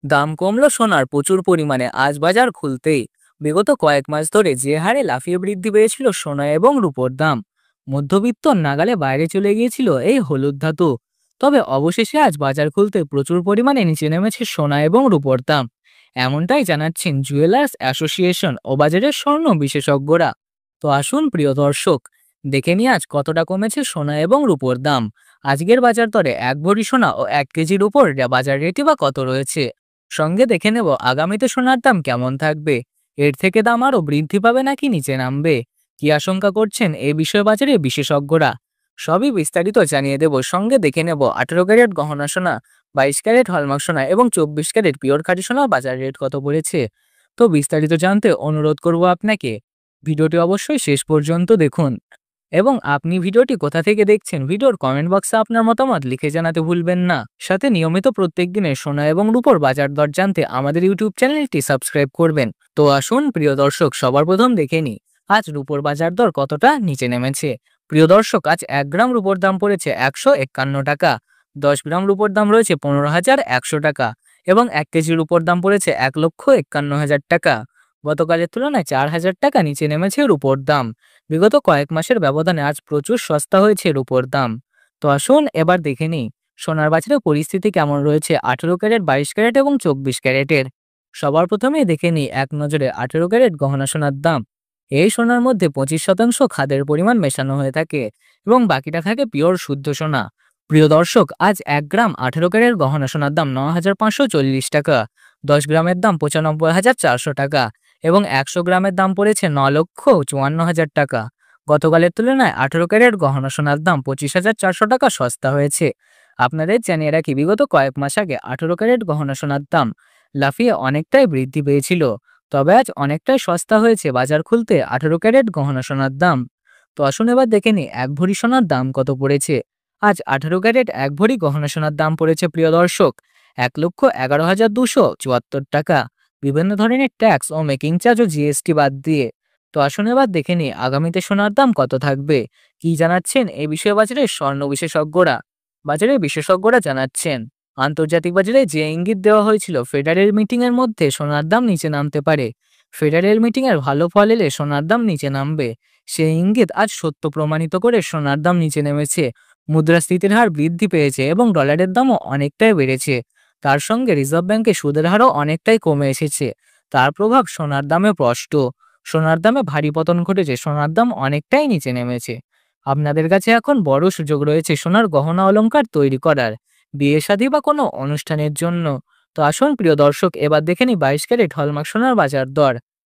দাম কমলো সোনার প্রচুর পরিমাণে আজ বাজার খুলতেই। বিগত কয়েক মাস ধরে যে হারে লাফিয়ে বৃদ্ধি পেয়েছিল সোনা এবং রূপোর দাম, মধ্যবিত্ত নাগালে বাইরে চলে গিয়েছিল এই হলুদ ধাতু। তবে অবশেষে আজ বাজার খুলতে প্রচুর পরিমাণে নিচে নেমেছে সোনা এবং রূপোর দাম। এমনটাই জানাচ্ছেন জুয়েলার্স অ্যাসোসিয়েশন ও বাজারের স্বর্ণ বিশেষজ্ঞরা। তো আসুন প্রিয় দর্শক, দেখে নিয়ে আজ কতটা কমেছে সোনা এবং রূপোর দাম। আজকের বাজার দরে 1 ভরি সোনা ও 1 কেজির উপর বাজার রেটই বা কত রয়েছে। সঙ্গে দেখে নেব আগামীতে সোনার দাম কেমন থাকবে। এর থেকে দাম আরও বৃদ্ধি পাবে নাকি নিচে নামবে, কি আশঙ্কা করছেন এই বিষয়ে বাজারে বিশেষজ্ঞরা। সবই বিস্তারিত জানিয়ে দেব। সঙ্গে দেখে নেব 18 ক্যারেট গহনা সোনা, 22 ক্যারেট হলমার্ক সোনা এবং 24 ক্যারেট পিওর খাঁটি সোনা বাজার রেট কত পড়েছে। তো বিস্তারিত জানতে অনুরোধ করব আপনাকে, ভিডিওটি অবশ্যই শেষ পর্যন্ত দেখুন। এবং আপনি ভিডিওটি কোথা থেকে দেখছেন ভিডিওর কমেন্ট বক্সে আপনার মতামত লিখে জানাতে ভুলবেন না। সাথে নিয়মিত প্রত্যেক দিনের সোনা এবং রূপোর বাজার দর জানতে আমাদের ইউটিউব চ্যানেলটি সাবস্ক্রাইব করবেন। তো আসুন প্রিয় দর্শক, সবার প্রথম দেখে নিই আজ রূপোর বাজার দর কতটা নিচে নেমেছে। প্রিয় দর্শক, আজ 1 গ্রাম রূপোর দাম পড়েছে 151 টাকা। 10 গ্রাম রূপোর দাম রয়েছে 15,100 টাকা এবং 1 কেজি রূপোর দাম পড়েছে 1,51,000 টাকা। গতকালের তুলনায় 4,000 টাকা নিচে নেমেছে রূপোর দাম। বিগত কয়েক মাসের ব্যবধানে আজ প্রচুর সস্তা হয়েছে রূপোর দাম। তো আসুন এবার দেখে নিই সোনার বাজারের পরিস্থিতি কেমন রয়েছে 18 ক্যারেট, 22 ক্যারেট এবং 24 ক্যারেটের। সবার প্রথমে দেখে নিই এক নজরে 18 ক্যারেট গহনা সোনার দাম। এই সোনার মধ্যে 25% খাদের পরিমাণ মেশানো হয়ে থাকে এবং বাকিটা থাকে পিওর শুদ্ধ সোনা। প্রিয় দর্শক, আজ 1 গ্রাম 18 ক্যারেট গহনা সোনার দাম 9,540 টাকা। 10 গ্রামের দাম 95,400 টাকা এবং 100 গ্রামের দাম পড়েছে 9,54,000 টাকা। গতকালের তুলনায় 18 ক্যারেট গহনা সোনার দাম 25,400 টাকা সস্তা হয়েছে। আপনাদের জানিয়ে রাখি, বিগত কয়েক মাস আগে 18 ক্যারেট গহনা সোনার দাম লাফিয়ে অনেকটাই বৃদ্ধি পেয়েছিল। তবে আজ অনেকটাই সস্তা হয়েছে বাজার খুলতে 18 ক্যারেট গহনা সোনার দাম। তো আসুন এবার দেখে নিই 1 ভরি সোনার দাম কত পড়েছে। আজ 18 ক্যারেট 1 ভরি গহনা সোনার দাম পড়েছে প্রিয় দর্শক 1,11,274 টাকা, বিভিন্ন ধরনের ট্যাক্স ও মেকিং চার্জ ও জিএসটি বাদ দিয়ে। তো আসুন এবার দেখে নিই আগামীতে সোনার দাম কত থাকবে, কি জানাচ্ছেন এই বিষয়ে বাজারের স্বর্ণ বিশেষজ্ঞরা। বাজারের বিশেষজ্ঞরা জানাচ্ছেন, আন্তর্জাতিক বাজারে যে ইঙ্গিত দেওয়া হয়েছিল ফেডারেল মিটিং এর মধ্যে সোনার দাম নিচে নামতে পারে, ফেডারেল মিটিং এর ভালো ফল এলে সোনার দাম নিচে নামবে, সেই ইঙ্গিত আজ সত্য প্রমাণিত করে সোনার দাম নিচে নেমেছে। মুদ্রাস্ফীতির হার বৃদ্ধি পেয়েছে এবং ডলারের দামও অনেকটাই বেড়েছে। তার সঙ্গে রিজার্ভ ব্যাংকের সুদের হারও অনেকটাই কমে এসেছে। তার প্রভাব সোনার দামে স্পষ্ট। সোনার দামে ভারী পতন ঘটেছে, সোনার দাম অনেকটাই নিচে নেমেছে। আপনাদের কাছে এখন বড় সুযোগ রয়েছে সোনার গহনা অলংকার তৈরি করার, বিয়ে শাদী বা কোনো অনুষ্ঠানের জন্য। তো আসুন প্রিয় দর্শক, এবার দেখে নিই 22 ক্যারেট হলমার্ক সোনার বাজার দর।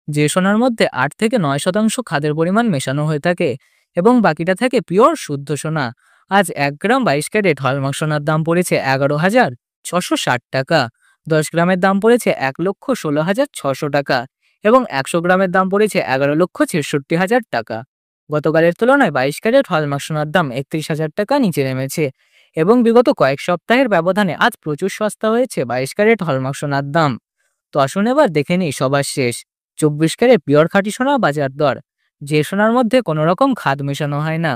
যে সোনার মধ্যে 8 থেকে 9% খাদের পরিমাণ মেশানো হয়ে থাকে এবং বাকিটা থাকে পিওর শুদ্ধ সোনা। আজ 1 গ্রাম 22 ক্যারেট হলমার্ক সোনার দাম পড়েছে 11,660 টাকা। 10 গ্রামের দাম পড়েছে 1,16,600 টাকা এবং 100 গ্রামের দাম পড়েছে 11,66,000 টাকা। গতকালের তুলনায় 22 ক্যারেট হলমার্ক সোনার দাম 31,000 টাকা নিচে নেমেছে এবং বিগত কয়েক সপ্তাহের ব্যবধানে আজ প্রচুর সস্তা হয়েছে 22 ক্যারেট হলমার্ক সোনার দাম। তো আসুন এবার দেখে নিই সবার শেষ 24 ক্যারেট পিওর খাঁটি সোনা বাজার দর। যে সোনার মধ্যে কোনো রকম খাদ মেশানো হয় না,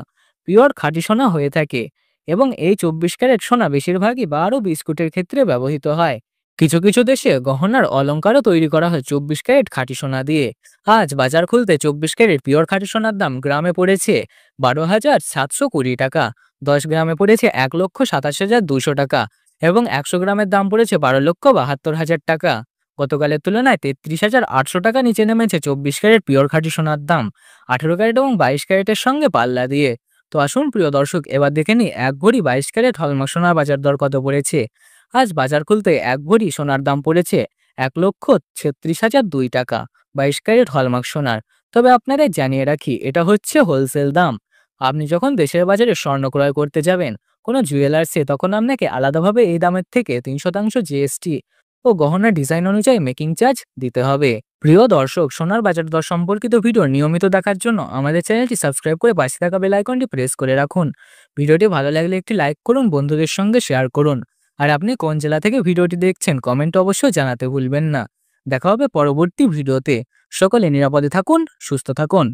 পিওর খাঁটি সোনা হয়ে থাকে এবং এই 24 ক্যারেট সোনা বেশিরভাগই বার ও বিস্কুটের ক্ষেত্রে ব্যবহৃত হয়। কিছু কিছু দেশে গহনার অলংকারও তৈরি করা হয় 24 ক্যারেট খাঁটি সোনা দিয়ে। আজ বাজার খুলতে 24 ক্যারেট পিওর খাঁটি সোনার দাম গ্রামে পড়েছে 12,720 টাকা। 10 গ্রামে পড়েছে 1,27,200 টাকা এবং 100 গ্রামের দাম পড়েছে 12,72,000 টাকা। গতকালের তুলনায় 33,800 টাকা নিচে নেমেছে 24 ক্যারেট পিওর খাঁটি সোনার দাম 18 ক্যারেট এবং 22 ক্যারেটের সঙ্গে পাল্লা দিয়ে। তো আসুন প্রিয় দর্শক, এবার দেখে নিই 1 ভরি 22 ক্যারেট হলমার্ক সোনার বাজার দর কত পড়েছে। আজ বাজার খুলতে 1 ভরি সোনার দাম পড়েছে 1,36,002 টাকা 22 ক্যারেট হলমার্ক সোনার। তবে আপনাদের জানিয়ে রাখি, এটা হচ্ছে হোলসেল দাম। আপনি যখন দেশের বাজারে স্বর্ণ ক্রয় করতে যাবেন কোনো জুয়েলার্সে, তখন আপনাকে আলাদাভাবে এই দামের থেকে 3% জিএসটি ও গহনার ডিজাইন অনুযায়ী মেকিং চার্জ দিতে হবে। প্রিয় দর্শক, সোনার বাজার দর সম্পর্কিত ভিডিও নিয়মিত দেখার জন্য আমাদের চ্যানেলটি সাবস্ক্রাইব করে পাশে থাকা বেল আইকনটি প্রেস করে রাখুন। ভিডিওটি ভালো লাগলে একটি লাইক করুন, বন্ধুদের সঙ্গে শেয়ার করুন। আর আপনি কোন জেলা থেকে ভিডিওটি দেখছেন কমেন্ট অবশ্যই জানাতে ভুলবেন না। দেখা হবে পরবর্তী ভিডিওতে। সকলে নিরাপদে থাকুন, সুস্থ থাকুন।